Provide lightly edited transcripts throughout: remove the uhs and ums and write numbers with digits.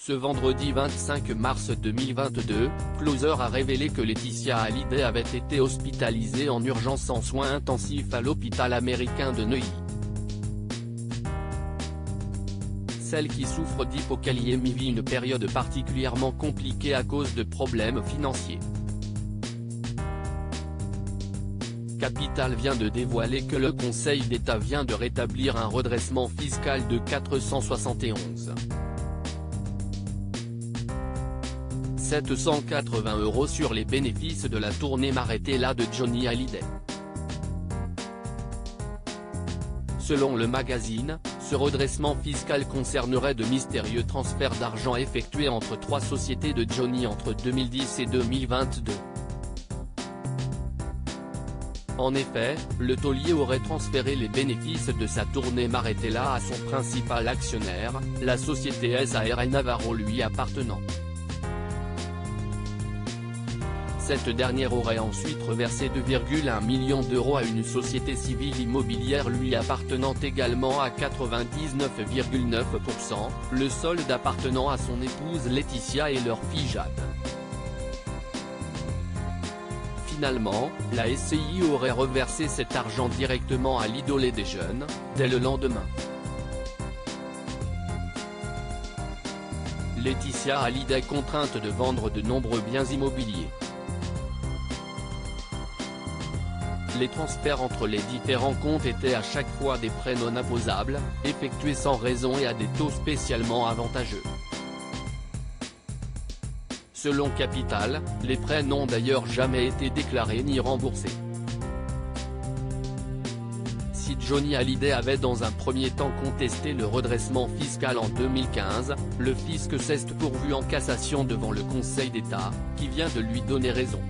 Ce vendredi 25 mars 2022, Closer a révélé que Laetitia Hallyday avait été hospitalisée en urgence en soins intensifs à l'hôpital américain de Neuilly. Celle qui souffre d'hypokaliémie vit une période particulièrement compliquée à cause de problèmes financiers. Capital vient de dévoiler que le Conseil d'État vient de rétablir un redressement fiscal de 471 780 € sur les bénéfices de la tournée Marrattella de Johnny Hallyday. Selon le magazine, ce redressement fiscal concernerait de mystérieux transferts d'argent effectués entre trois sociétés de Johnny entre 2010 et 2022. En effet, le taulier aurait transféré les bénéfices de sa tournée Marrattella à son principal actionnaire, la société SARL Navarro lui appartenant. Cette dernière aurait ensuite reversé 2,1 millions d'euros à une société civile immobilière lui appartenant également à 99,9%, le solde appartenant à son épouse Laetitia et leur fille Jade. Finalement, la SCI aurait reversé cet argent directement à l'idolé des jeunes, dès le lendemain. Laetitia Hallyday contrainte de vendre de nombreux biens immobiliers. Les transferts entre les différents comptes étaient à chaque fois des prêts non imposables, effectués sans raison et à des taux spécialement avantageux. Selon Capital, les prêts n'ont d'ailleurs jamais été déclarés ni remboursés. Si Johnny Hallyday avait dans un premier temps contesté le redressement fiscal en 2015, le fisc s'est pourvu en cassation devant le Conseil d'État, qui vient de lui donner raison.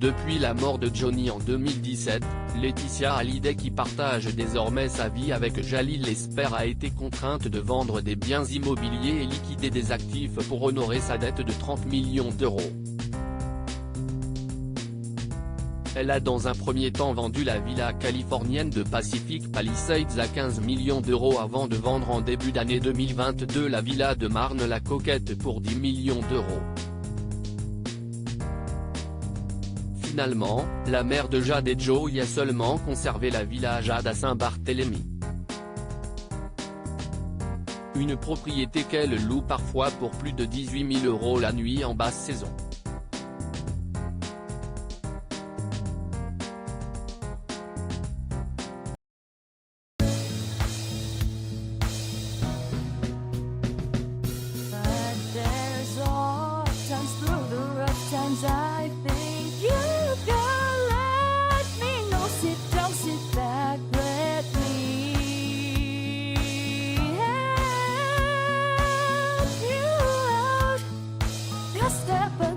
Depuis la mort de Johnny en 2017, Laetitia Hallyday qui partage désormais sa vie avec Jalil Lesper a été contrainte de vendre des biens immobiliers et liquider des actifs pour honorer sa dette de 30 millions d'euros. Elle a dans un premier temps vendu la villa californienne de Pacific Palisades à 15 millions d'euros avant de vendre en début d'année 2022 la villa de Marne-la-Coquette pour 10 millions d'euros. Finalement, la mère de Jade et Joey a seulement conservé la villa Jade à Saint-Barthélemy. Une propriété qu'elle loue parfois pour plus de 18 000 € la nuit en basse saison. Step